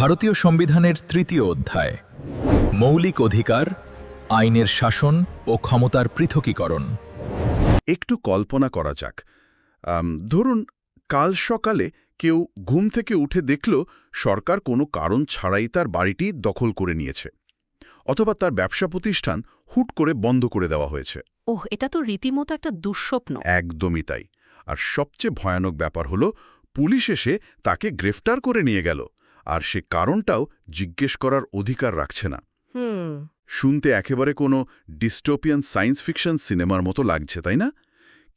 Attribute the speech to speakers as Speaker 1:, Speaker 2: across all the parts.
Speaker 1: ভারতীয় সংবিধানের তৃতীয় অধ্যায় মৌলিক অধিকার, আইনের শাসন ও ক্ষমতার পৃথকীকরণ।
Speaker 2: একটু কল্পনা করা যাক। ধরুন কাল সকালে কেউ ঘুম থেকে উঠে দেখল সরকার কোনো কারণ ছাড়াই তার বাড়িটি দখল করে নিয়েছে, অথবা তার ব্যবসা প্রতিষ্ঠান হুট করে বন্ধ করে দেওয়া হয়েছে।
Speaker 3: ওহ, এটা তো রীতিমতো একটা দুঃস্বপ্ন।
Speaker 2: একদমই তাই। আর সবচেয়ে ভয়ানক ব্যাপার হলো পুলিশ এসে তাকে গ্রেফতার করে নিয়ে গেল, আর সে কারণটাও জিজ্ঞেস করার অধিকার রাখছে না। শুনতে একেবারে কোনো ডিস্টোপিয়ান সায়েন্স ফিকশন সিনেমার মতো লাগছে, তাই না?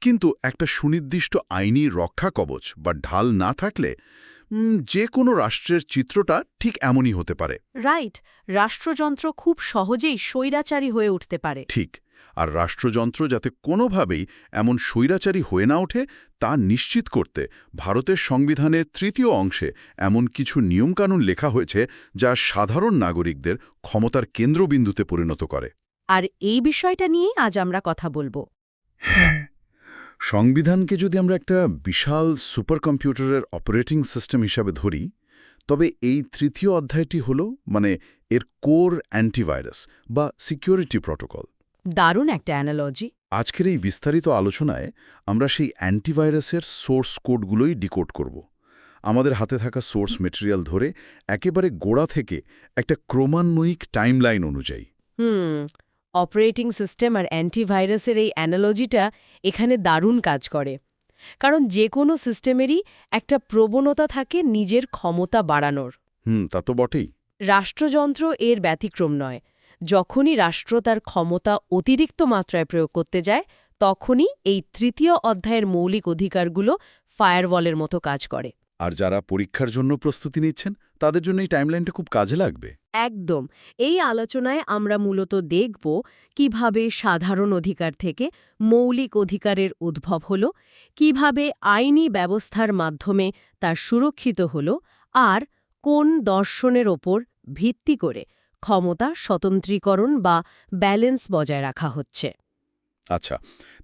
Speaker 2: কিন্তু একটা সুনির্দিষ্ট আইনি রক্ষা কবচ বা ঢাল না থাকলে যে কোনো রাষ্ট্রের চিত্রটা ঠিক এমনই হতে পারে।
Speaker 3: রাইট, রাষ্ট্রযন্ত্র খুব সহজেই স্বৈরাচারী হয়ে উঠতে পারে।
Speaker 2: ঠিক। আর রাষ্ট্রযন্ত্র যাতে কোনোভাবেই এমন স্বৈরাচারী হয়ে না ওঠে তা নিশ্চিত করতে ভারতের সংবিধানের তৃতীয় অংশে এমন কিছু নিয়মকানুন লেখা হয়েছে যা সাধারণ নাগরিকদের ক্ষমতার কেন্দ্রবিন্দুতে পরিণত করে।
Speaker 3: আর এই বিষয়টা নিয়েই আজ আমরা কথা বলবো।
Speaker 2: সংবিধানকে যদি আমরা একটা বিশাল সুপার কম্পিউটারের অপারেটিং সিস্টেম হিসাবে ধরি, তবে এই তৃতীয় অধ্যায়টি হল এর কোর অ্যান্টিভাইরাস বা সিকিউরিটি প্রটোকল।
Speaker 3: দারুণ একটা অ্যানালজি।
Speaker 2: আজকের এই বিস্তারিত আলোচনায় আমরা সেই অ্যান্টিভাইরাসের সোর্স কোডগুলোই ডিকোড করব। আমাদের হাতে থাকা সোর্স মেটেরিয়াল ধরে একেবারে গোড়া থেকে একটা ক্রমান্বয়িক টাইমলাইন অনুযায়ী।
Speaker 3: অপারেটিং সিস্টেম আর অ্যান্টিভাইরাসের এই অ্যানালজিটা এখানে দারুণ কাজ করে, কারণ যে কোনো সিস্টেমেরই একটা প্রবণতা থাকে নিজের ক্ষমতা বাড়ানোর।
Speaker 2: তা তো বটেই।
Speaker 3: রাষ্ট্রযন্ত্র এর ব্যতিক্রম নয়। যখনই রাষ্ট্র তার ক্ষমতা অতিরিক্ত মাত্রায় প্রয়োগ করতে যায়, তখনই এই তৃতীয় অধ্যায়ের মৌলিক অধিকারগুলো ফায়ারওয়ালের মতো কাজ করে।
Speaker 2: আর যারা পরীক্ষার জন্য প্রস্তুতি নিচ্ছেন তাদের জন্য এই টাইমলাইনটা খুব কাজে লাগবে।
Speaker 3: একদম। এই আলোচনায় আমরা মূলত দেখব কিভাবে সাধারণ অধিকার থেকে মৌলিক অধিকারের উদ্ভব হল, কিভাবে আইনি ব্যবস্থার মাধ্যমে তা সুরক্ষিত হল, আর কোন দর্শনের ওপর ভিত্তি করে ক্ষমতা স্বতন্ত্রীকরণ বা ব্যালেন্স বজায় রাখা হচ্ছে।
Speaker 2: আচ্ছা,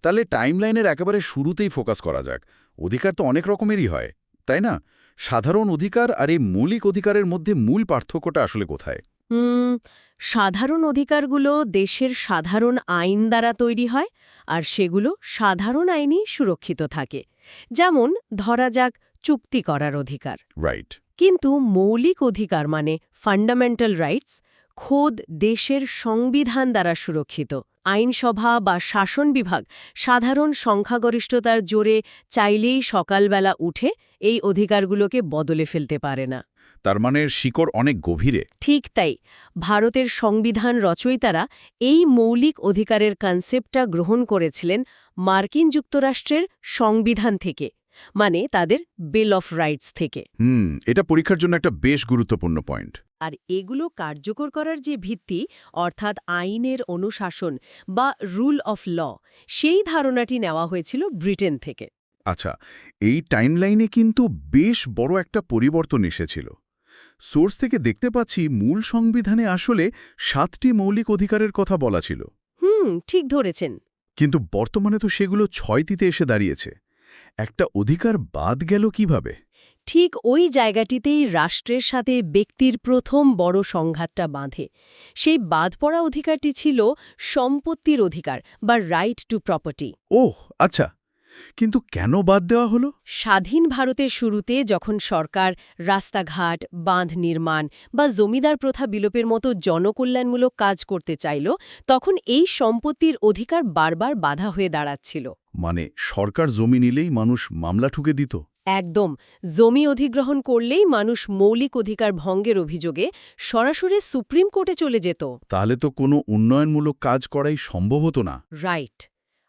Speaker 2: তাহলে টাইমলাইনের একেবারে শুরুতেই ফোকাস করা যাক। অধিকার তো অনেক রকমেরই হয়, তাই না? সাধারণ অধিকার আর এই মৌলিক অধিকারের মধ্যে মূল পার্থক্যটা আসলে কোথায়?
Speaker 3: সাধারণ অধিকারগুলো দেশের সাধারণ আইন দ্বারা তৈরি হয়, আর সেগুলো সাধারণ আইনেই সুরক্ষিত থাকে। যেমন ধরা যাক চুক্তি করার অধিকার।
Speaker 2: রাইট।
Speaker 3: কিন্তু মৌলিক অধিকার ফান্ডামেন্টাল রাইটস খোদ দেশের সংবিধান দ্বারা সুরক্ষিত। আইনসভা বা শাসন বিভাগ সাধারণ সংখ্যাগরিষ্ঠতার জোরে চাইলেই সকালবেলা উঠে এই অধিকারগুলোকে বদলে ফেলতে পারে না।
Speaker 2: তার শিকড় অনেক গভীরে।
Speaker 3: ঠিক তাই। ভারতের সংবিধান রচয়িতারা এই মৌলিক অধিকারের কনসেপ্টটা গ্রহণ করেছিলেন মার্কিন যুক্তরাষ্ট্রের সংবিধান থেকে, তাদের বিল অফ রাইটস থেকে।
Speaker 2: এটা পরীক্ষার জন্য একটা বেশ গুরুত্বপূর্ণ পয়েন্ট।
Speaker 3: আর এগুলো কার্যকর করার যে ভিত্তি, অর্থাৎ আইনের অনুশাসন বা রুল অফ ল, সেই ধারণাটি নেওয়া হয়েছিল ব্রিটেন থেকে।
Speaker 2: আচ্ছা, এই টাইমলাইনে কিন্তু বেশ বড় একটা পরিবর্তন এসেছিল। সোর্স থেকে দেখতে পাচ্ছি মূল সংবিধানে আসলে 7টি মৌলিক অধিকারের কথা বলা ছিল।
Speaker 3: ঠিক ধরেছেন।
Speaker 2: কিন্তু বর্তমানে তো সেগুলো 6টিতে এসে দাঁড়িয়েছে। একটা অধিকার বাদ গেল কিভাবে?
Speaker 3: ঠিক ওই জায়গাটিতেই রাষ্ট্রের সাথে ব্যক্তির প্রথম বড় সংঘাতটা বাঁধে। সেই বাদ পড়া অধিকারটি ছিল সম্পত্তির অধিকার বা রাইট টু প্রপার্টি।
Speaker 2: ওহ আচ্ছা, কিন্তু কেন বাদ দেওয়া হলো?
Speaker 3: স্বাধীন ভারতের শুরুতে যখন সরকার রাস্তাঘাট, বাঁধ নির্মাণ বা জমিদার প্রথা বিলোপের মতো জনকল্যাণমূলক কাজ করতে চাইল, তখন এই সম্পত্তির অধিকার বারবার বাধা হয়ে দাঁড়াচ্ছিল।
Speaker 2: সরকার জমি নিলেই মানুষ মামলা ঠুকে দিত?
Speaker 3: একদম। জমি অধিগ্রহণ করলেই মানুষ মৌলিক অধিকার ভঙ্গের অভিযোগে সরাসরি সুপ্রিম কোর্টে চলে যেত।
Speaker 2: তাহলে তো কোনো উন্নয়নমূলক কাজ করাই সম্ভব হতো না।
Speaker 3: রাইট।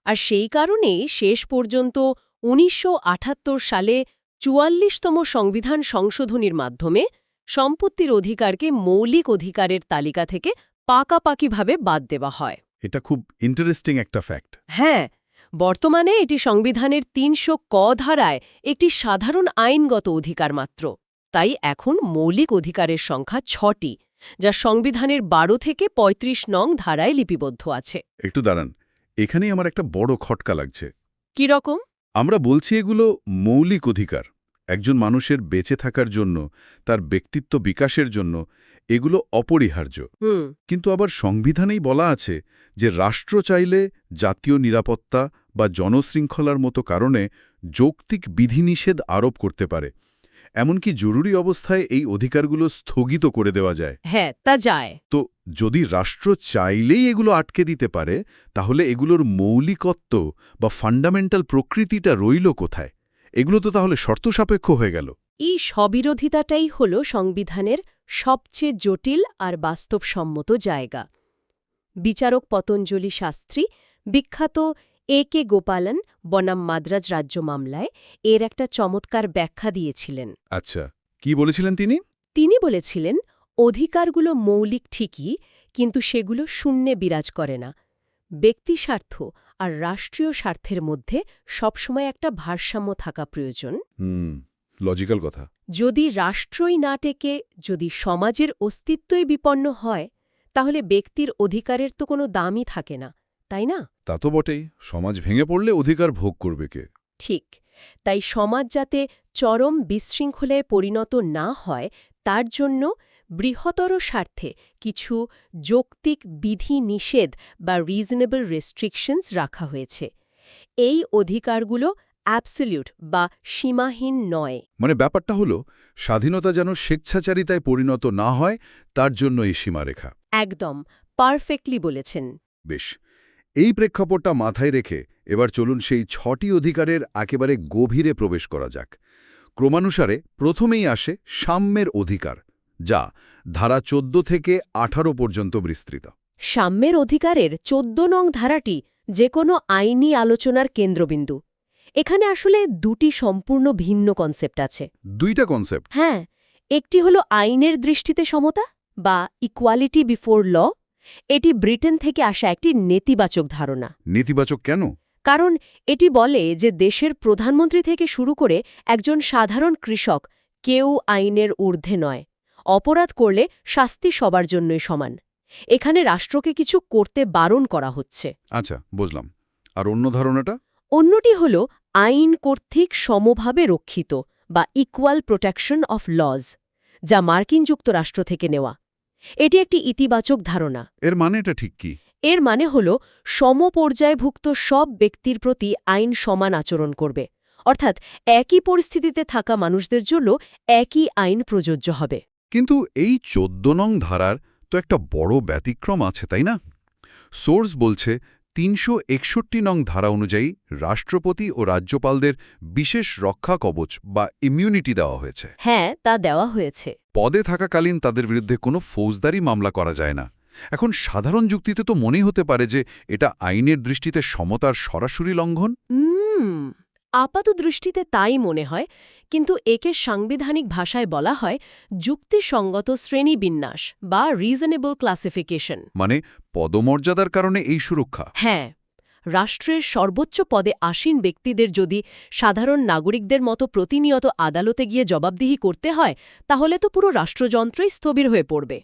Speaker 3: আর সেই কারণেই শেষ পর্যন্ত ১৯৭৮ সালে ৪৪তম সংবিধান সংশোধনীর মাধ্যমে সম্পত্তির অধিকারকে মৌলিক অধিকারের তালিকা থেকে পাকাপাকিভাবে বাদ দেওয়া হয়।
Speaker 2: এটা খুব ইন্টারেস্টিং একটা ফ্যাক্ট।
Speaker 3: হ্যাঁ, বর্তমানে এটি সংবিধানের ৩০০ ক ধারায় একটি সাধারণ আইনগত অধিকার মাত্র। তাই এখন মৌলিক অধিকারের সংখ্যা ৬টি, যা সংবিধানের ১২ থেকে ৩৫ নং ধারায় লিপিবদ্ধ আছে।
Speaker 2: একটু দাঁড়ান, এখানেই আমার একটা বড় খটকা লাগছে।
Speaker 3: কি রকম?
Speaker 2: আমরা বলছি এগুলো মৌলিক অধিকার, একজন মানুষের বেঁচে থাকার জন্য, তার ব্যক্তিত্ব বিকাশের জন্য এগুলো অপরিহার্য। কিন্তু আবার সংবিধানেই বলা আছে যে রাষ্ট্র চাইলে জাতীয় নিরাপত্তা বা জনশৃঙ্খলার মতো কারণে যৌক্তিক বিধিনিষেধ আরোপ করতে পারে। এমনকি জরুরি অবস্থায় এই অধিকারগুলো স্থগিত করে দেওয়া যায়।
Speaker 3: হ্যাঁ, তা যায়।
Speaker 2: তো যদি রাষ্ট্র চাইলেই এগুলো আটকে দিতে পারে, তাহলে এগুলোর মৌলিকত্ব বা ফান্ডামেন্টাল প্রকৃতিটা রইল কোথায়? এগুলো তো তাহলে শর্ত সাপেক্ষ হয়ে গেল।
Speaker 3: এই স্ববিরোধিতাটাই হল সংবিধানের সবচেয়ে জটিল আর বাস্তবসম্মত জায়গা। বিচারক পতঞ্জলি শাস্ত্রী বিখ্যাত A.K. গোপালন বনাম মাদ্রাজ রাজ্য মামলায় এর একটা চমৎকার ব্যাখ্যা দিয়েছিলেন।
Speaker 2: আচ্ছা, কি বলেছিলেন তিনি?
Speaker 3: তিনি বলেছিলেন, অধিকারগুলো মৌলিক ঠিকই, কিন্তু সেগুলো শূন্যে বিরাজ করে না। ব্যক্তিস্বার্থ আর রাষ্ট্রীয় স্বার্থের মধ্যে সবসময় একটা ভারসাম্য থাকা প্রয়োজন।
Speaker 2: লজিক্যাল কথা।
Speaker 3: যদি রাষ্ট্রই না টেকে, যদি সমাজের অস্তিত্বই বিপন্ন হয়, তাহলে ব্যক্তির অধিকারের তো কোনো দামই থাকে না, তাই না?
Speaker 2: তা তো বটেই। সমাজ ভেঙে পড়লে অধিকার ভোগ করবে কে?
Speaker 3: ঠিক। তাই সমাজ যাতে চরম বিশৃঙ্খলায় পরিণত না হয়, তার জন্য বৃহত্তর স্বার্থে কিছু যৌক্তিক বিধি নিষেধ বা রিজনেবল রেস্ট্রিকশনস রাখা হয়েছে। এই অধিকারগুলো অ্যাবসলিউট বা সীমাহীন নয়।
Speaker 2: মানে ব্যাপারটা হলো, স্বাধীনতা যেন স্বেচ্ছাচারিতায় পরিণত না হয়, তার জন্য এই সীমারেখা।
Speaker 3: একদম পারফেক্টলি বলেছেন।
Speaker 2: বেশ, এই প্রেক্ষাপটটা মাথায় রেখে এবার চলুন সেই 6টি অধিকারের একেবারে গভীরে প্রবেশ করা যাক। ক্রমানুসারে প্রথমেই আসে সাম্যের অধিকার, যা ধারা 14 থেকে 18 পর্যন্ত বিস্তৃত।
Speaker 3: সাম্যের অধিকারের 14 নং ধারাটি যে কোনো আইনি আলোচনার কেন্দ্রবিন্দু। এখানে আসলে দুটি সম্পূর্ণ ভিন্ন কনসেপ্ট আছে।
Speaker 2: দুইটা কনসেপ্ট?
Speaker 3: হ্যাঁ, একটি হলো আইনের দৃষ্টিতে সমতা বা ইকুয়ালিটি বিফোর ল। এটি ব্রিটেন থেকে আসা একটি নেতিবাচক ধারণা।
Speaker 2: নেতিবাচক কেন?
Speaker 3: কারণ এটি বলে যে দেশের প্রধানমন্ত্রী থেকে শুরু করে একজন সাধারণ কৃষক কেউ আইনের ঊর্ধ্বে নয়। অপরাধ করলে শাস্তি সবার জন্যই সমান। এখানে রাষ্ট্রকে কিছু করতে বারণ করা হচ্ছে।
Speaker 2: আচ্ছা, বুঝলাম। আর অন্য ধারণাটা?
Speaker 3: অন্যটি হল আইন কর্তৃক সমভাবে রক্ষিত বা ইকুয়াল প্রোটেকশন অফ লজ, যা মার্কিন যুক্তরাষ্ট্র থেকে নেওয়া। এটি একটি ইতিবাচক ধারণা।
Speaker 2: এর মানেটা ঠিক কি?
Speaker 3: এর মানে হল সমপর্যায়ভুক্ত সব ব্যক্তির প্রতি আইন সমান আচরণ করবে, অর্থাৎ একই পরিস্থিতিতে থাকা মানুষদের জন্য একই আইন প্রযোজ্য হবে।
Speaker 2: কিন্তু এই 14 নং ধারার তো একটা বড় ব্যতিক্রম আছে, তাই না? সোর্স বলছে 361 নং ধারা অনুযায়ী রাষ্ট্রপতি ও রাজ্যপালদের বিশেষ রক্ষা কবচ বা ইমিউনিটি দেওয়া হয়েছে।
Speaker 3: হ্যাঁ, তা দেওয়া হয়েছে।
Speaker 2: পদে থাকাকালীন তাদের বিরুদ্ধে কোনো ফৌজদারি মামলা করা যায় না। এখন সাধারণ যুক্তিতে তো মনেই হতে পারে যে এটা আইনের দৃষ্টিতে সমতার সরাসরি লঙ্ঘন।
Speaker 3: আপাত দৃষ্টিতে তাই মনে হয়, কিন্তু একে সাংবিধানিক ভাষায় বলা হয় যুক্তিসঙ্গত শ্রেণীবিন্যাস বা রিজনেবল ক্লাসিফিকেশন।
Speaker 2: মানে পদমর্যাদার কারণে এই সুরক্ষা?
Speaker 3: হ্যাঁ, রাষ্ট্রের সর্বোচ্চ পদে আসীন ব্যক্তিদের যদি সাধারণ নাগরিকদের মতো প্রতিনিয়ত আদালতে গিয়ে জবাবদিহি করতে হয়, তাহলে তো পুরো রাষ্ট্রযন্ত্রই স্থবির হয়ে পড়বে।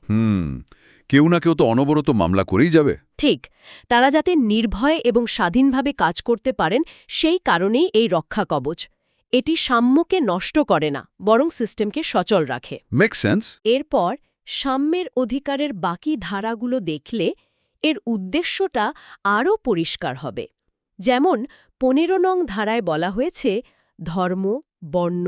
Speaker 2: কেউ না কেউ তো অনবরত মামলা করেই যাবে।
Speaker 3: ঠিক, তারা যাতে নির্ভয় এবং স্বাধীনভাবে কাজ করতে পারেন, সেই কারণেই এই রক্ষা কবচ। এটি সাম্যকে নষ্ট করে না, বরং সিস্টেমকে সচল রাখে।
Speaker 2: Make sense.
Speaker 3: এরপর সাম্যের অধিকারের বাকি ধারাগুলো দেখলে এর উদ্দেশ্যটা আরও পরিষ্কার হবে। যেমন 15 নং ধারায় বলা হয়েছে, ধর্ম, বর্ণ,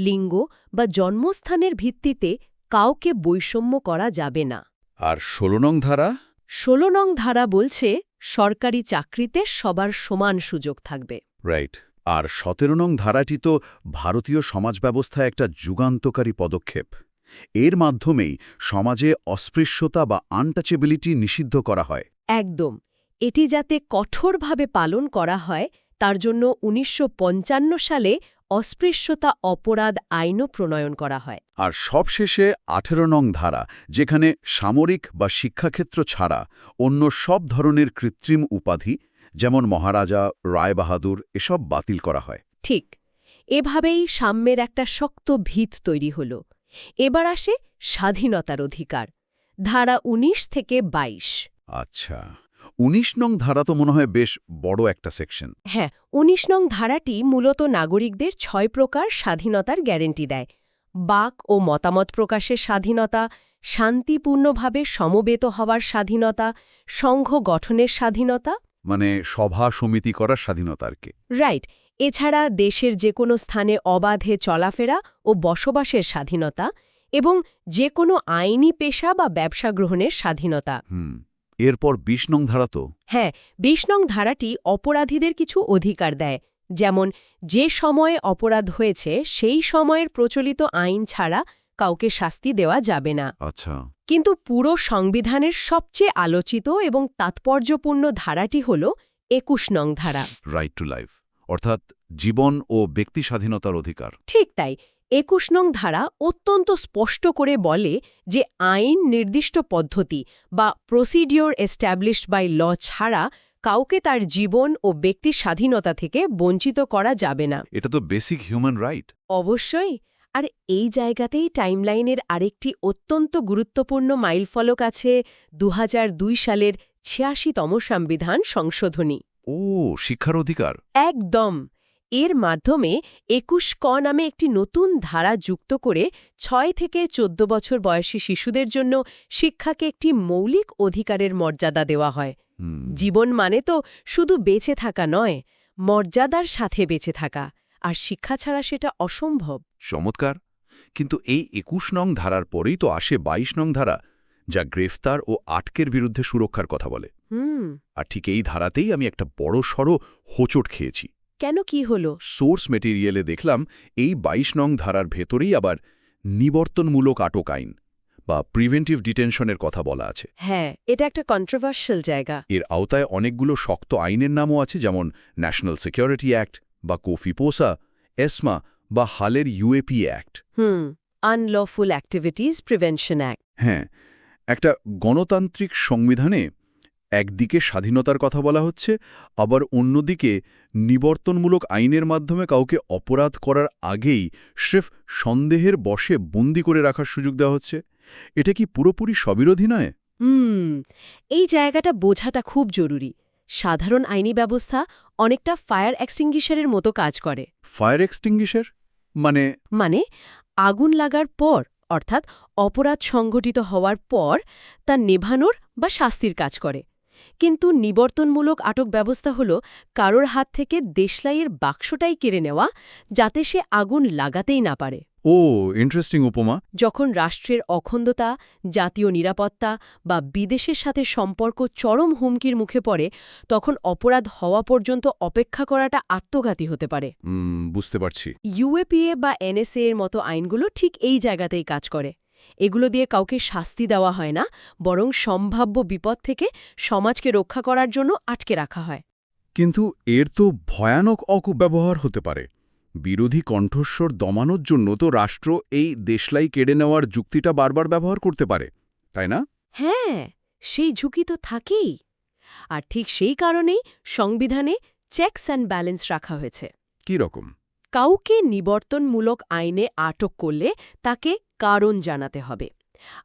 Speaker 3: লিঙ্গ বা জন্মস্থানের ভিত্তিতে কাউকে বৈষম্য করা যাবে না।
Speaker 2: আর 16 নং ধারা?
Speaker 3: 16 নং ধারা বলছে, সরকারি চাকরিতে সবার সমান সুযোগ থাকবে।
Speaker 2: রাইট। আর 17 নং ধারাটি তো ভারতীয় সমাজ ব্যবস্থায় একটা যুগান্তকারী পদক্ষেপ। এর মাধ্যমেই সমাজে অস্পৃশ্যতা বা আনটাচেবিলিটি নিষিদ্ধ করা হয়।
Speaker 3: একদম। এটি যাতে কঠোরভাবে পালন করা হয়, তার জন্য 1955 সালে অস্পৃশ্যতা অপরাধ আইনও প্রণয়ন করা হয়।
Speaker 2: আর সবশেষে 18 নং ধারা, যেখানে সামরিক বা শিক্ষাক্ষেত্র ছাড়া অন্য সব ধরনের কৃত্রিম উপাধি যেমন মহারাজা, রায়বাহাদুর এসব বাতিল করা হয়।
Speaker 3: ঠিক, এভাবেই সাম্যের একটা শক্ত ভিত তৈরি হল। এবার আসে স্বাধীনতার অধিকার, ধারা 19 থেকে 22।
Speaker 2: আচ্ছা, ১৯ নং ধারা তো মনে হয় বেশ বড় একটা সেকশন।
Speaker 3: হ্যাঁ, ১৯ নং ধারাটি মূলত নাগরিকদের ৬ প্রকার স্বাধীনতার গ্যারেন্টি দেয়। বাক ও মতামত প্রকাশের স্বাধীনতা, শান্তিপূর্ণভাবে সমবেত হওয়ার স্বাধীনতা, সংঘ গঠনের স্বাধীনতা।
Speaker 2: মানে সভা সমিতি করার স্বাধীনতা আর কি।
Speaker 3: রাইট। এছাড়া দেশের যে কোনো স্থানে অবাধে চলাফেরা ও বসবাসের স্বাধীনতা এবং যে কোনো আইনি পেশা বা ব্যবসা গ্রহণের স্বাধীনতা।
Speaker 2: এরপর ২০ নং ধারা তো।
Speaker 3: হ্যাঁ, ২০ নং ধারাটি অপরাধীদের কিছু অধিকার দেয়, যেমন যে সময়ে অপরাধ হয়েছে সেই সময়ের প্রচলিত আইন ছাড়া কাউকে শাস্তি দেওয়া যাবে না।
Speaker 2: আচ্ছা।
Speaker 3: কিন্তু পুরো সংবিধানের সবচেয়ে আলোচিত এবং তাৎপর্যপূর্ণ ধারাটি হল ২১ নং ধারা।
Speaker 2: রাইট টু লাইফ, অর্থাৎ জীবন ও ব্যক্তি স্বাধীনতার অধিকার।
Speaker 3: ঠিক তাই। ২১ নং ধারা অত্যন্ত স্পষ্ট করে বলে যে আইন নির্দিষ্ট পদ্ধতি বা প্রসিডিওর এস্টাবলিশড বাই ল ছাড়া কাউকে তার জীবন ও ব্যক্তির স্বাধীনতা থেকে বঞ্চিত করা যাবে না।
Speaker 2: এটা তো বেসিক হিউম্যান রাইট।
Speaker 3: অবশ্যই। আর এই জায়গাতেই টাইমলাইনের আরেকটি অত্যন্ত গুরুত্বপূর্ণ মাইলফলক আছে ২০০২ সালের ৮৬তম সংবিধান সংশোধনী।
Speaker 2: ও, শিক্ষার অধিকার।
Speaker 3: একদম। এর মাধ্যমে ২১ ক নামে একটি নতুন ধারা যুক্ত করে ৬ থেকে ১৪ বছর বয়সী শিশুদের জন্য শিক্ষাকে একটি মৌলিক অধিকারের মর্যাদা দেওয়া হয়। জীবন মানে তো শুধু বেঁচে থাকা নয়, মর্যাদার সাথে বেঁচে থাকা, আর শিক্ষা ছাড়া সেটা অসম্ভব।
Speaker 2: চমৎকার। কিন্তু এই ২১ নং ধারার পরেই তো আসে ২২ নং ধারা, যা গ্রেফতার ও আটকের বিরুদ্ধে সুরক্ষার কথা বলে। আর ঠিক এই ধারাতেই আমি একটা বড়সড় হোঁচট খেয়েছি।
Speaker 3: কেন, কি হলো?
Speaker 2: সোর্স মেটেরিয়ালে দেখলাম এই ২২ নং ধারার ভেতরেই আবার নিবর্তনমূলক আটক আইন বা প্রিভেন্টিভ ডিটেনশনের কথা বলা আছে।
Speaker 3: হ্যাঁ, এটা একটা কন্ট্রোভার্সিয়াল জায়গা।
Speaker 2: এর আওতায় অনেকগুলো শক্ত আইনের নামও আছে, যেমন ন্যাশনাল সিকিউরিটি অ্যাক্ট বা কোফিপোসা, এসমা বা হালের UAP act.
Speaker 3: Unlawful activities prevention act.
Speaker 2: হ্যাঁ, একটা গণতান্ত্রিক সংবিধানে একদিকে স্বাধীনতার কথা বলা হচ্ছে, আবার অন্যদিকে নিবর্তনমূলক আইনের মাধ্যমে কাউকে অপরাধ করার আগেই স্রেফ সন্দেহের বশে বন্দি করে রাখার সুযোগ দেওয়া হচ্ছে। এটা কি পুরোপুরি স্ববিরোধী নয়?
Speaker 3: এই জায়গাটা বোঝাটা খুব জরুরি। সাধারণ আইনি ব্যবস্থা অনেকটা ফায়ার এক্সটিংগুইশারের মতো কাজ করে।
Speaker 2: ফায়ার এক্সটিংগুইশার মানে?
Speaker 3: আগুন লাগার পর, অর্থাৎ অপরাধ সংঘটিত হওয়ার পর তা নেভানোর বা শাস্তির কাজ করে। কিন্তু নিবর্তনমূলক আটক ব্যবস্থা হল কারোর হাত থেকে দেশলাইয়ের বাক্সটাই কেড়ে নেওয়া, যাতে সে আগুন লাগাতেই না পারে।
Speaker 2: ও, ইন্টারেস্টিং উপমা।
Speaker 3: যখন রাষ্ট্রের অখণ্ডতা, জাতীয় নিরাপত্তা বা বিদেশের সাথে সম্পর্ক চরম হুমকির মুখে পড়ে, তখন অপরাধ হওয়া পর্যন্ত অপেক্ষা করাটা আত্মঘাতী হতে পারে।
Speaker 2: বুঝতে পারছি।
Speaker 3: ইউএপিএ বা এনএসএ এর মতো আইনগুলো ঠিক এই জায়গাতেই কাজ করে। এগুলো দিয়ে কাউকে শাস্তি দেওয়া হয় না, বরং সম্ভাব্য বিপদ থেকে সমাজকে রক্ষা করার জন্য আটকে রাখা হয়।
Speaker 2: কিন্তু এর তো ভয়ানক অপব্যবহার হতে পারে। বিরোধী কণ্ঠস্বর দমানোর জন্য তো রাষ্ট্র এই দেশলাই কেড়ে নেওয়ার যুক্তিটা বারবার ব্যবহার করতে পারে, তাই না?
Speaker 3: হ্যাঁ, সেই ঝুঁকি তো থাকেই। আর ঠিক সেই কারণেই সংবিধানে চেকস অ্যান্ড ব্যালেন্স রাখা হয়েছে।
Speaker 2: কি রকম?
Speaker 3: কাউকে নিবর্তনমূলক আইনে আটক করলে তাকে কারণ জানাতে হবে।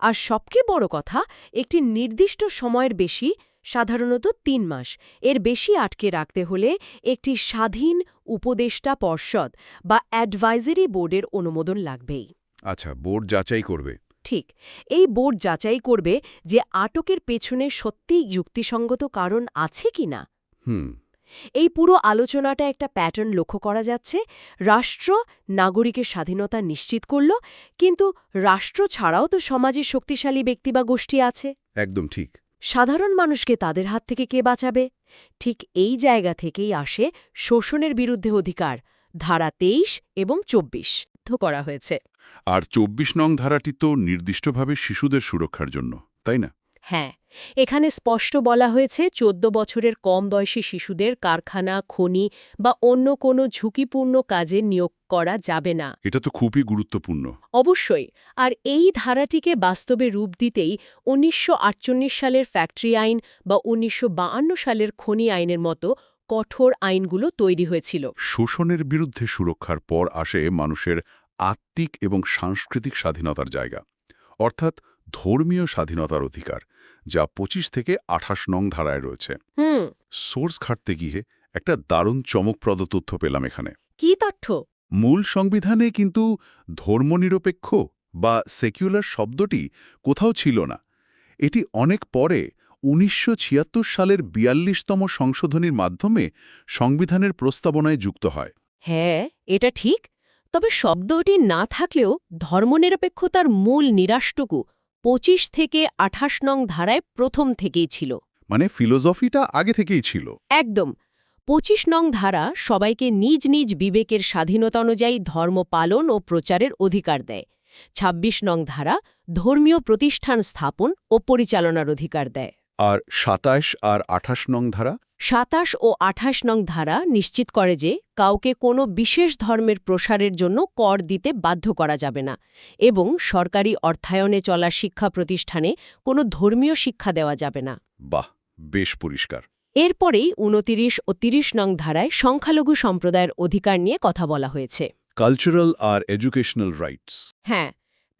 Speaker 3: আর সবচেয়ে বড় কথা, একটি নির্দিষ্ট সময়ের বেশি, সাধারণত ৩ মাস এর বেশি আটকে রাখতে হলে একটি স্বাধীন উপদেষ্টা পর্ষদ বা অ্যাডভাইজারি বোর্ডের অনুমোদন লাগবেই।
Speaker 2: আচ্ছা, বোর্ড যাচাই করবে।
Speaker 3: ঠিক। এই বোর্ড যাচাই করবে যে আটকের পেছনে সত্যিই যুক্তিসঙ্গত কারণ আছে কিনা। এই পুরো আলোচনাটা একটা প্যাটার্ন লক্ষ্য করা যাচ্ছে। রাষ্ট্র নাগরিকের স্বাধীনতা নিশ্চিত করল, কিন্তু রাষ্ট্র ছাড়াও তো সমাজে শক্তিশালী ব্যক্তি বা গোষ্ঠী আছে।
Speaker 2: একদম ঠিক।
Speaker 3: সাধারণ মানুষকে তাদের হাত থেকে কে বাঁচাবে? ঠিক এই জায়গা থেকেই আসে শোষণের বিরুদ্ধে অধিকার, ধারা ২৩ এবং ২৪ করা হয়েছে।
Speaker 2: আর ২৪ নং ধারাটি তো নির্দিষ্টভাবে শিশুদের সুরক্ষার জন্য, তাই না?
Speaker 3: হ্যাঁ, এখানে স্পষ্ট বলা হয়েছে ১৪ বছরের কম বয়সী শিশুদের কারখানা, খনি বা অন্য কোনো ঝুঁকিপূর্ণ কাজে নিয়োগ করা যাবে না।
Speaker 2: এটা তো খুবই গুরুত্বপূর্ণ।
Speaker 3: অবশ্যই। আর এই ধারাটিকে বাস্তবে রূপ দিতেই ১৯৪৮ সালের ফ্যাক্টরি আইন বা ১৯৫২ সালের খনি আইনের মতো কঠোর আইনগুলো তৈরি হয়েছিল।
Speaker 2: শোষণের বিরুদ্ধে সুরক্ষার পর আসে মানুষের আত্মিক এবং সাংস্কৃতিক স্বাধীনতার জায়গা, অর্থাৎ ধর্মীয় স্বাধীনতার অধিকার, যা ২৫ থেকে ২৮ নং ধারায় রয়েছে। সোর্স ঘাটতে গিয়ে একটা দারুণ চমকপ্রদ তথ্য পেলাম এখানে।
Speaker 3: কি তথ্য?
Speaker 2: মূল সংবিধানে কিন্তু ধর্মনিরপেক্ষ বা সেকুলার শব্দটি কোথাও ছিল না। এটি অনেক পরে ১৯৭৬ সালের ৪২তম সংশোধনীর মাধ্যমে সংবিধানের প্রস্তাবনায় যুক্ত হয়।
Speaker 3: হ্যাঁ, এটা ঠিক। তবে শব্দটি না থাকলেও ধর্মনিরপেক্ষতার মূল নিরাসটুকু ২৫ থেকে ২৮ নং ধারায় প্রথম থেকেই ছিল।
Speaker 2: মানে ফিলোসফিটা আগে থেকেই ছিল।
Speaker 3: একদম। ২৫ নং ধারা সবাইকে নিজ নিজ বিবেকের স্বাধীনতা অনুযায়ী ধর্ম পালন ও প্রচারের অধিকার দেয়। ২৬ নং ধারা ধর্মীয় প্রতিষ্ঠান স্থাপন ও পরিচালনার অধিকার দেয়।
Speaker 2: আর ২৭ আর ২৮ নং ধারা?
Speaker 3: ২৭ ও ২৮ নং ধারা নিশ্চিত করে যে কাউকে কোনো বিশেষ ধর্মের প্রসারের জন্য কর দিতে বাধ্য করা যাবে না এবং সরকারি অর্থায়নে চলা শিক্ষা প্রতিষ্ঠানে কোনো ধর্মীয় শিক্ষা দেওয়া যাবে না।
Speaker 2: বাহ, বেশ পরিষ্কার।
Speaker 3: এরপরেই ২৯ ও ৩০ নং ধারায় সংখ্যালঘু সম্প্রদায়ের অধিকার নিয়ে কথা বলা হয়েছে।
Speaker 2: কালচারাল আর এডুকেশনাল রাইটস।
Speaker 3: হ্যাঁ,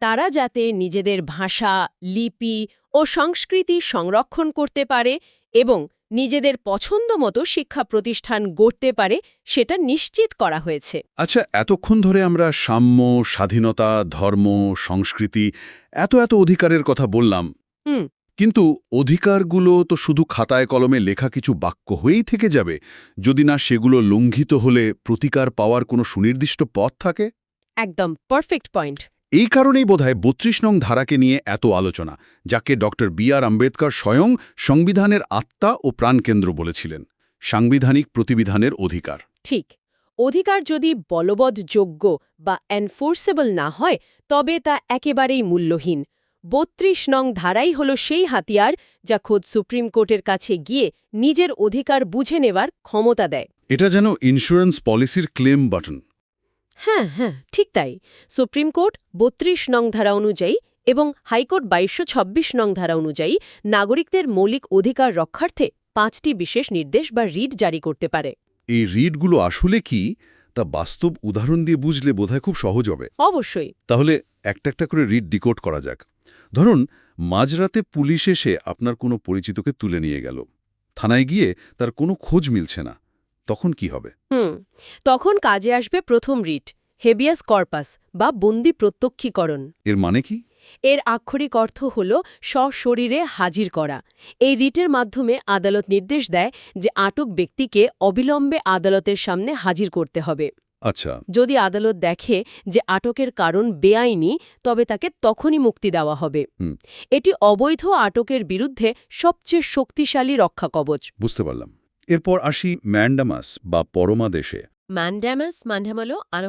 Speaker 3: তারা যাতে নিজেদের ভাষা, লিপি ও সংস্কৃতি সংরক্ষণ করতে পারে এবং নিজেদের পছন্দমতো শিক্ষা প্রতিষ্ঠান গড়তে পারে সেটা নিশ্চিত করা হয়েছে।
Speaker 2: আচ্ছা, এতক্ষণ ধরে আমরা সাম্য, স্বাধীনতা, ধর্ম, সংস্কৃতি এত অধিকারের কথা বললাম।
Speaker 3: হুম।
Speaker 2: কিন্তু অধিকারগুলো তো শুধু খাতায় কলমে লেখা কিছু বাক্য হয়েই থেকে যাবে যদি না সেগুলো লঙ্ঘিত হলে প্রতিকার পাওয়ার কোনো সুনির্দিষ্ট পথ থাকে।
Speaker 3: একদম পারফেক্ট পয়েন্ট।
Speaker 2: এই কারণেই বোধহয় ৩২ নং ধারাকে নিয়ে এত আলোচনা, যাকে ডঃ আম্বেদকর স্বয়ং সংবিধানের আত্মা ও প্রাণকেন্দ্র বলেছিলেন। সাংবিধানিক প্রতিবিধানের অধিকার।
Speaker 3: ঠিক। অধিকার যদি বলবৎযোগ্য বা এনফোর্সেবল না হয় তবে তা একেবারেই মূল্যহীন। ৩২ নং ধারাই হল সেই হাতিয়ার যা খোদ সুপ্রিম কোর্টের কাছে গিয়ে নিজের অধিকার বুঝে নেবার ক্ষমতা দেয়।
Speaker 2: এটা যেন ইন্স্যুরেন্স পলিসির ক্লেম বাটন।
Speaker 3: হ্যাঁ, ঠিক তাই। সুপ্রিম কোর্ট ৩২ নং ধারা অনুযায়ী এবং হাইকোর্ট ২২26 নং ধারা অনুযায়ী নাগরিকদের মৌলিক অধিকার রক্ষার্থে ৫টি বিশেষ নির্দেশ বা রিট জারি করতে পারে।
Speaker 2: এই রিটগুলো আসলে কি তা বাস্তব উদাহরণ দিয়ে বুঝলে বোধহয় খুব সহজ হবে।
Speaker 3: অবশ্যই।
Speaker 2: তাহলে একটা করে রিট ডিকোড করা যাক। ধরুন, মাঝরাতে পুলিশ এসে আপনার কোনো পরিচিতকে তুলে নিয়ে গেল। থানায় গিয়ে তার কোনো খোঁজ মিলছে না, তখন কি হবে?
Speaker 3: তখন কাজে আসবে প্রথম রিট, হেবিয়াস কর্পাস বা বন্দি প্রত্যক্ষীকরণ।
Speaker 2: এর মানে কি?
Speaker 3: এর আক্ষরিক অর্থ হল সশরীরে হাজির করা। এই রিটের মাধ্যমে আদালত নির্দেশ দেয় যে আটক ব্যক্তিকে অবিলম্বে আদালতের সামনে হাজির করতে হবে।
Speaker 2: আচ্ছা।
Speaker 3: যদি আদালত দেখে যে আটকের কারণ বেআইনি, তবে তাকে তখনই মুক্তি দেওয়া হবে। এটি অবৈধ আটকের বিরুদ্ধে সবচেয়ে শক্তিশালী রক্ষা কবচ।
Speaker 2: বুঝতে পারলাম। এরপর আসি ম্যান্ডামাস বা পরমাদেশে।
Speaker 3: ম্যান্ডামাস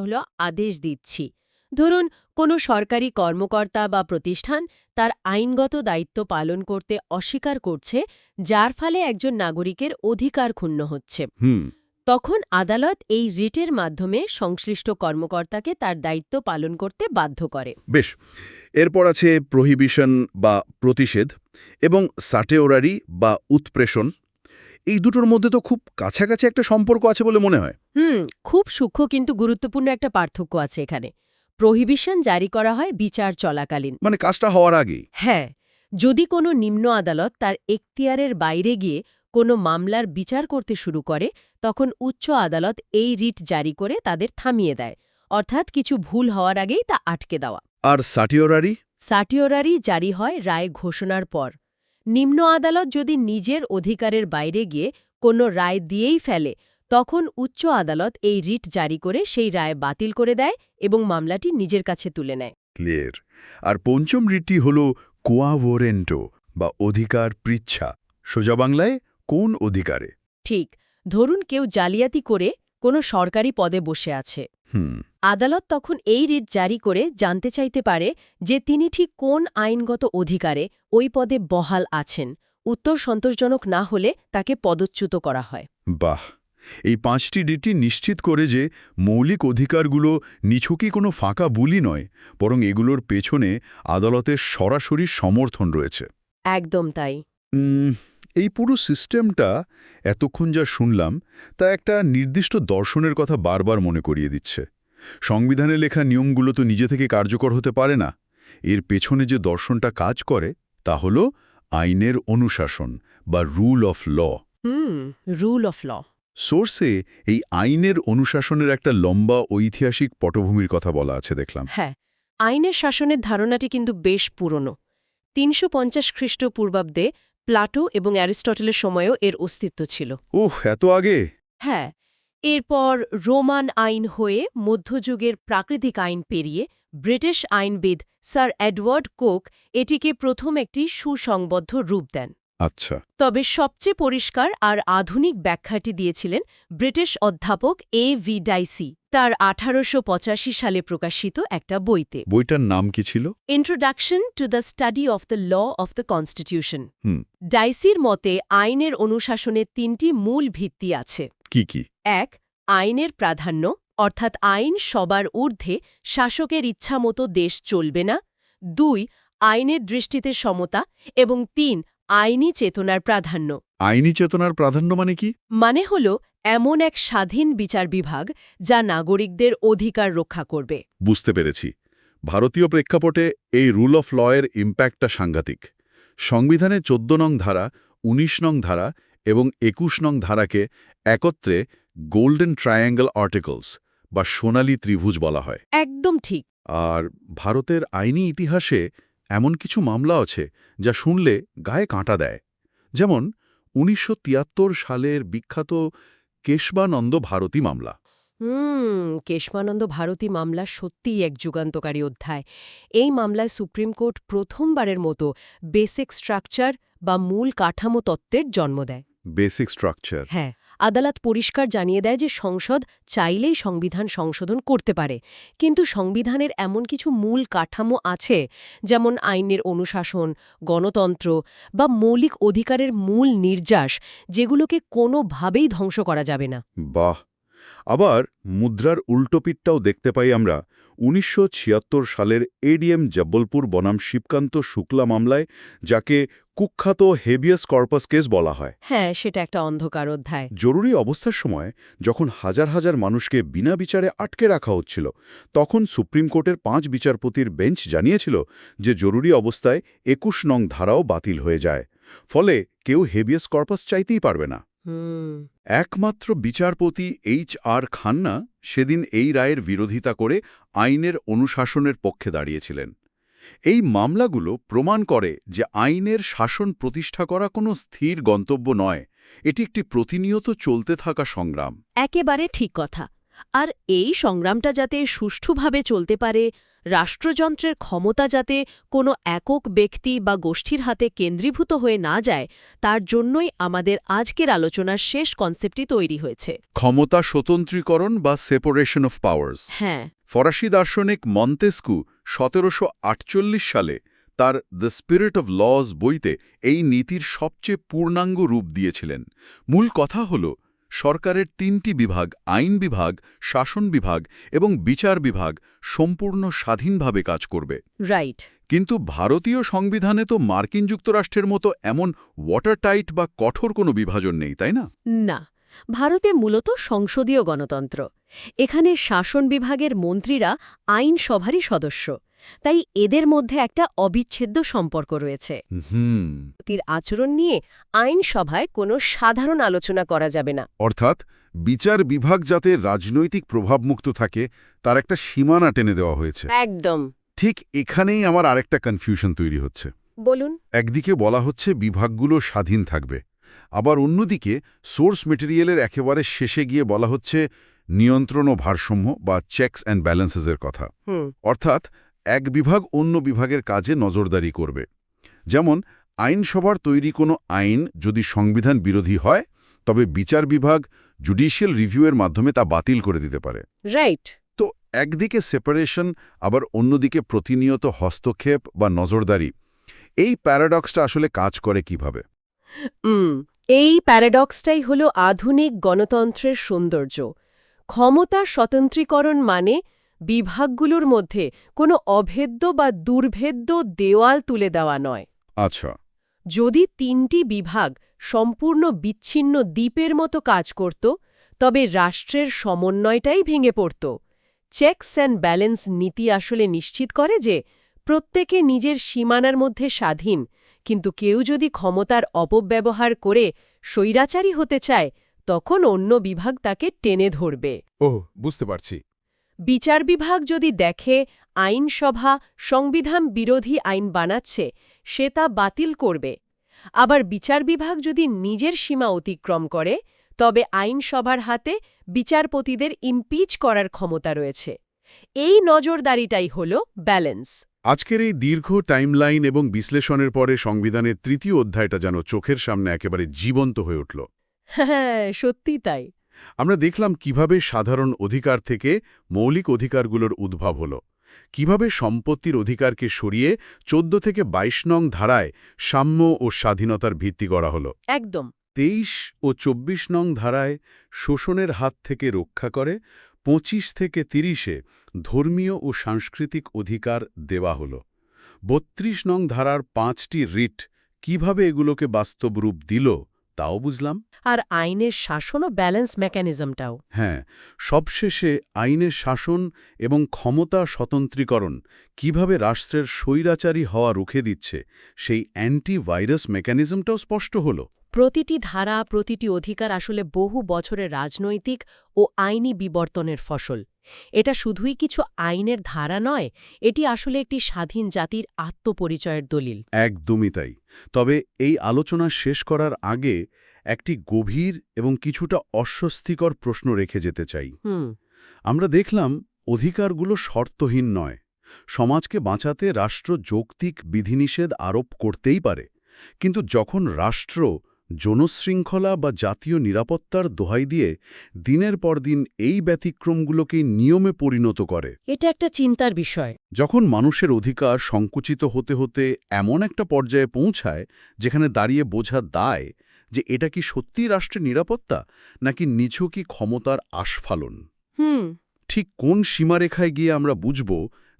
Speaker 3: হল আদেশ দিচ্ছি। ধরুন, কোনো সরকারি কর্মকর্তা বা প্রতিষ্ঠান তার আইনগত দায়িত্ব পালন করতে অস্বীকার করছে, যার ফলে একজন নাগরিকের অধিকার ক্ষুণ্ণ হচ্ছে। তখন আদালত এই রিটের মাধ্যমে সংশ্লিষ্ট কর্মকর্তাকে তার দায়িত্ব পালন করতে বাধ্য করে।
Speaker 2: বেশ। এরপর আছে প্রহিবিশন বা প্রতিষেধ এবং স্যাটেওরারি বা উৎপ্রেষণ। এই দুটোর মধ্যে তো খুব কাছাকাছি একটা সম্পর্ক আছে বলে মনে হয়।
Speaker 3: খুব সূক্ষ্ম কিন্তু গুরুত্বপূর্ণ একটা পার্থক্য আছে এখানে। প্রহিবিশন জারি করা হয় বিচার চলাকালীন,
Speaker 2: মানে কাজটা হওয়ার আগেই।
Speaker 3: হ্যাঁ, যদি কোনো নিম্ন আদালত তার এখতিয়ারের বাইরে গিয়ে কোনো মামলার বিচার করতে শুরু করে, তখন উচ্চ আদালত এই রিট জারি করে তাদের থামিয়ে দেয়, অর্থাৎ কিছু ভুল হওয়ার আগেই তা আটকে দেওয়া।
Speaker 2: আর স্যাটিওরারি?
Speaker 3: স্যাটিওরারি জারি হয় রায় ঘোষণার পর। নিম্ন আদালত যদি নিজের অধিকারের বাইরে গিয়ে কোনো রায় দিয়েই ফেলে, তখন উচ্চ আদালত এই রিট জারি করে সেই রায় বাতিল করে দেয় এবং মামলাটি নিজের কাছে তুলে নেয়।
Speaker 2: ক্লিয়ার। আর পঞ্চম রিটটি হল কোয়া ওয়ারেন্টো বা অধিকার পৃচ্ছা। সোজা বাংলায় কোন অধিকারে?
Speaker 3: ঠিক। ধরুন, কেউ জালিয়াতি করে কোনো সরকারি পদে বসে আছে। আদালত তখন এই রিট জারি করে জানতে চাইতে পারে যে তিনি ঠিক কোন আইনগত অধিকারে ওই পদে বহাল আছেন। উত্তর সন্তোষজনক না হলে তাকে পদচ্যুত করা হয়।
Speaker 2: বাহ! এই 5টি রিটই নিশ্চিত করে যে মৌলিক অধিকারগুলো নিছকই কোনো ফাঁকা বুলি নয়, বরং এগুলোর পেছনে আদালতের সরাসরি সমর্থন রয়েছে।
Speaker 3: একদম তাই।
Speaker 2: এই পুরো সিস্টেমটা এতক্ষণ যা শুনলাম তা একটা নির্দিষ্ট দর্শনের কথা বারবার মনে করিয়ে দিচ্ছে। সংবিধানে লেখা নিয়মগুলো তো নিজে থেকে কার্যকর হতে পারে না। এর পেছনে যে দর্শনটা কাজ করে তা হল আইনের অনুশাসন বা rule of law.
Speaker 3: Rule of law.
Speaker 2: সোর্সে এই আইনের অনুশাসনের একটা লম্বা ঐতিহাসিক পটভূমির কথা বলা আছে দেখলাম।
Speaker 3: হ্যাঁ, আইনের শাসনের ধারণাটি কিন্তু বেশ পুরনো। ৩৫০ খ্রিস্টপূর্বাব্দে প্লাটো এবং অ্যারিস্টটলের সময়েও এর অস্তিত্ব ছিল।
Speaker 2: ওহ, এত আগে!
Speaker 3: হ্যাঁ, এরপর রোমান আইন হয়ে মধ্যযুগের প্রাকৃতিক আইন পেরিয়ে ব্রিটিশ আইনবিদ স্যার এডওয়ার্ড কোক এটিকে প্রথম একটি সুসংবদ্ধ রূপ দেন।
Speaker 2: আচ্ছা।
Speaker 3: তবে সবচেয়ে পরিষ্কার আর আধুনিক ব্যাখ্যাটি দিয়েছিলেন ব্রিটিশ অধ্যাপক A.V. ডাইসি তার ১৮৮৫ সালে প্রকাশিত একটা বইতে।
Speaker 2: বইটার নাম কি ছিল?
Speaker 3: Introduction to the study of the law of the constitution.
Speaker 2: হুম।
Speaker 3: ডাইসির মতে আইনের অনুশাসনের ৩টি মূল ভিত্তি আছে।
Speaker 2: কি কি?
Speaker 3: ১. আইনের প্রাধান্য, অর্থাৎ আইন সবার ঊর্ধ্বে, শাসকের ইচ্ছামতো দেশ চলবে না। ২. আইনের দৃষ্টিতে সমতা এবং ৩. আইনি চেতনার প্রাধান্য।
Speaker 2: আইনি চেতনার প্রাধান্য মানে কি?
Speaker 3: মানে হল এমন এক স্বাধীন বিচার বিভাগ যা নাগরিকদের অধিকার রক্ষা করবে।
Speaker 2: বুঝতে পেরেছি। ভারতীয় প্রেক্ষাপটে এই রুল অফ ল এর ইম্প্যাক্টটা সাংঘাতিক। সংবিধানে ১৪ নং ধারা, ১৯ নং ধারা এবং ২১ নং ধারাকে একত্রে গোল্ডেন ট্রায়াঙ্গল আর্টিকলস বা সোনালী ত্রিভুজ বলা হয়।
Speaker 3: একদম ঠিক।
Speaker 2: আর ভারতের আইনি ইতিহাসে এমন কিছু মামলা আছে যা শুনলে গায়ে কাঁটা দেয়। যেমন ১৯৭৩ সালের বিখ্যাত কেশবানন্দ ভারতী মামলা।
Speaker 3: কেশবানন্দ ভারতী মামলা সত্যিই এক যুগান্তকারী অধ্যায়। এই মামলায় সুপ্রিম কোর্ট প্রথমবারের মতো বেসিক স্ট্রাকচার বা মূল কাঠামো তত্ত্বের জন্ম দেয়।
Speaker 2: Basic structure?
Speaker 3: হ্যাঁ, আদালত পরিষ্কার জানিয়ে দেয় যে সংসদ চাইলেই সংবিধান সংশোধন করতে পারে, কিন্তু সংবিধানের এমন কিছু মূল কাঠামো আছে, যেমন আইনের অনুশাসন, গণতন্ত্র বা মৌলিক অধিকারের মূল নির্যাস, যেগুলোকে কোনোভাবেই ধ্বংস করা যাবে না।
Speaker 2: বাহ! আবার মুদ্রার উল্টোপিঠটাও দেখতে পাই আমরা ১৯৭৬ সালের এডিএম জব্বলপুর বনাম শিবকান্ত শুক্লা মামলায়, যাকে কুখ্যাত হেবিয়াস কর্পাস কেস বলা হয়।
Speaker 3: হ্যাঁ, সেটা একটা অন্ধকার অধ্যায়।
Speaker 2: জরুরি অবস্থার সময় যখন হাজার হাজার মানুষকে বিনা বিচারে আটকে রাখা হচ্ছিল, তখন সুপ্রিম কোর্টের ৫ বিচারপতির বেঞ্চ জানিয়েছিল যে জরুরি অবস্থায় ২১ নং ধারাও বাতিল হয়ে যায়। ফলে কেউ হেবিয়াস কর্পাস চাইতেই পারবে না। একমাত্র বিচারপতি HR খান্না সেদিন এই রায়ের বিরোধিতা করে আইনের অনুশাসনের পক্ষে দাঁড়িয়েছিলেন। এই মামলাগুলো প্রমাণ করে যে আইনের শাসন প্রতিষ্ঠা করা কোনো স্থির গন্তব্য নয়, এটি একটি প্রতিনিয়ত চলতে থাকা সংগ্রাম।
Speaker 3: একেবারে ঠিক কথা। আর এই সংগ্রামটা যাতে সুষ্ঠুভাবে চলতে পারে, রাষ্ট্রযন্ত্রের ক্ষমতা যাতে কোনো একক ব্যক্তি বা গোষ্ঠীর হাতে কেন্দ্রীভূত হয়ে না যায়, তার জন্যই আমাদের আজকের আলোচনার শেষ কনসেপ্টটি তৈরি হয়েছে।
Speaker 2: ক্ষমতা স্বতন্ত্রীকরণ বা সেপারেশন অফ পাওয়ার্স।
Speaker 3: হ্যাঁ।
Speaker 2: ফরাসি দার্শনিক মন্তেস্কু ১৭৪৮ সালে তার দ্য স্পিরিট অফ লজ বইতে এই নীতির সবচেয়ে পূর্ণাঙ্গ রূপ দিয়েছিলেন। মূল কথা হল সরকারের ৩টি বিভাগ, আইন বিভাগ, শাসন বিভাগ এবং বিচার বিভাগ, সম্পূর্ণ স্বাধীনভাবে কাজ করবে।
Speaker 3: রাইট।
Speaker 2: কিন্তু ভারতীয় সংবিধানে তো মার্কিন যুক্তরাষ্ট্রের মতো এমন ওয়াটারটাইট বা কঠোর কোনো বিভাজন নেই, তাই না?
Speaker 3: না, ভারতে মূলত সংসদীয় গণতন্ত্র। এখানে শাসন বিভাগের মন্ত্রীরা আইনসভারই সদস্য, তাই এদের মধ্যে একটা অবিচ্ছেদ্য সম্পর্ক রয়েছে। তীর আচরণ নিয়ে আইনসভায় কোনো সাধারণ আলোচনা করা যাবে না।
Speaker 2: অর্থাৎ বিচার বিভাগ যাতে রাজনৈতিক প্রভাবমুক্ত থাকে তার একটা সীমানা টেনে দেওয়া হয়েছে।
Speaker 3: একদম
Speaker 2: ঠিক এখানেই আমার আরেকটা কনফিউশন তৈরি হচ্ছে।
Speaker 3: বলুন।
Speaker 2: একদিকে বলা হচ্ছে বিভাগগুলো স্বাধীন থাকবে, আবার অন্যদিকে সোর্স মেটেরিয়ালের একেবারে শেষে গিয়ে বলা হচ্ছে নিয়ন্ত্রণ ও ভারসাম্য বা চেকস অ্যান্ড ব্যালেন্সেসের কথা। অর্থাৎ এক বিভাগ অন্য বিভাগের কাজে নজরদারি করবে। যেমন আইনসভার তৈরি কোনো আইন যদি সংবিধান বিরোধী হয়, তবে বিচার বিভাগ জুডিশিয়াল রিভিউয়ের মাধ্যমে তা বাতিল করে দিতে পারে।
Speaker 3: রাইট।
Speaker 2: তো একদিকে সেপারেশন, আবার অন্যদিকে প্রতিনিয়ত হস্তক্ষেপ বা নজরদারি। এই প্যারাডক্সটা আসলে কাজ করে কিভাবে?
Speaker 3: এই প্যারাডক্সটাই হলো আধুনিক গণতন্ত্রের সৌন্দর্য। ক্ষমতার স্বতন্ত্রীকরণ মানে বিভাগগুলোর মধ্যে কোনো অভেদ্য বা দুর্ভেদ্য দেওয়াল তুলে দেওয়া নয়।
Speaker 2: আচ্ছা।
Speaker 3: যদি ৩টি বিভাগ সম্পূর্ণ বিচ্ছিন্ন দ্বীপের মতো কাজ করত, তবে রাষ্ট্রের সমন্বয়টাই ভেঙে পড়ত। চেকস অ্যান্ড ব্যালেন্স নীতি আসলে নিশ্চিত করে যে প্রত্যেকে নিজের সীমানার মধ্যে স্বাধীন, কিন্তু কেউ যদি ক্ষমতার অপব্যবহার করে স্বৈরাচারী হতে চায় তখন অন্য বিভাগ তাকে টেনে ধরবে।
Speaker 4: ওহ, বুঝতে পারছি।
Speaker 3: বিচার বিভাগ যদি দেখে আইনসভা সংবিধান বিরোধী আইন বানাচ্ছে, সে তা বাতিল করবে। আবার বিচার বিভাগ যদি নিজের সীমা অতিক্রম করে, তবে আইনসভার হাতে বিচারপতিদের ইমপিচ করার ক্ষমতা রয়েছে। এই নজরদারিটাই হল ব্যালেন্স।
Speaker 4: আজকের এই দীর্ঘ টাইমলাইন এবং বিশ্লেষণের পরে সংবিধানের ৩য় অধ্যায়টা যেন চোখের সামনে একেবারে জীবন্ত হয়ে উঠল।
Speaker 3: হ্যাঁ, সত্যি তাই।
Speaker 4: আমরা দেখলাম কিভাবে সাধারণ অধিকার থেকে মৌলিক অধিকারগুলোর উদ্ভব হল, কিভাবে সম্পত্তির অধিকারকে সরিয়ে ১৪ থেকে ২২ নং ধারায় সাম্য ও স্বাধীনতার ভিত্তি করা হল।
Speaker 3: একদম।
Speaker 4: ২৩ ও ২৪ নং ধারায় শোষণের হাত থেকে রক্ষা করে, ২৫ থেকে ৩০-এ ধর্মীয় ও সাংস্কৃতিক অধিকার দেওয়া হল। ৩২ নং ধারার ৫টি রিট কিভাবে এগুলোকে বাস্তব রূপ দিল তাও বুঝলাম।
Speaker 3: আর আইনের শাসন ও ব্যালেন্স মেকানিজমটাও।
Speaker 4: হ্যাঁ, সবশেষে আইনের শাসন এবং ক্ষমতা স্বতন্ত্রীকরণ কিভাবে রাষ্ট্রের স্বৈরাচারী হওয়া রুখে দিচ্ছে, সেই অ্যান্টিভাইরাস মেকানিজমটাও স্পষ্ট হল।
Speaker 3: প্রতিটি ধারা, প্রতিটি অধিকার আসলে বহু বছরের রাজনৈতিক ও আইনি বিবর্তনের ফসল। এটা শুধুই কিছু আইনের ধারা নয়, এটি আসলে একটি স্বাধীন জাতির আত্মপরিচয়ের দলিল।
Speaker 4: একদমই তাই। তবে এই আলোচনা শেষ করার আগে একটি গভীর এবং কিছুটা অস্বস্তিকর প্রশ্ন রেখে যেতে চাই। আমরা দেখলাম অধিকারগুলো শর্তহীন নয়। সমাজকে বাঁচাতে রাষ্ট্র যৌক্তিক বিধিনিষেধ আরোপ করতেই পারে, কিন্তু যখন রাষ্ট্র জনশৃঙ্খলা বা জাতীয় নিরাপত্তার দোহাই দিয়ে দিনের পর দিন এই ব্যতিক্রমগুলোকে নিয়মে পরিণত করে,
Speaker 3: এটা একটা চিন্তার বিষয়।
Speaker 4: যখন মানুষের অধিকার সংকুচিত হতে হতে এমন একটা পর্যায়ে পৌঁছায় যেখানে দাঁড়িয়ে বোঝা দায় যে এটা কি সত্যিই রাষ্ট্রের নিরাপত্তা নাকি নিছকই ক্ষমতার আস্ফালন। ঠিক কোন সীমারেখায় গিয়ে আমরা বুঝব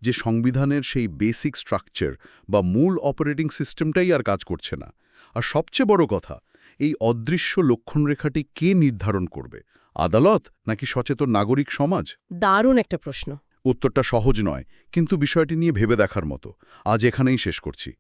Speaker 4: যে সংবিধানের সেই বেসিক স্ট্রাকচার বা মূল অপারেটিং সিস্টেমটাই আর কাজ করছে না? আর সবচেয়ে বড় কথা, এই অদৃশ্য লক্ষণরেখাটি কে নির্ধারণ করবে? আদালত নাকি সচেতন নাগরিক সমাজ?
Speaker 3: দারুণ একটা প্রশ্ন।
Speaker 4: উত্তরটা সহজ নয়, কিন্তু বিষয়টি নিয়ে ভেবে দেখার মতো। আজ এখানেই শেষ করছি।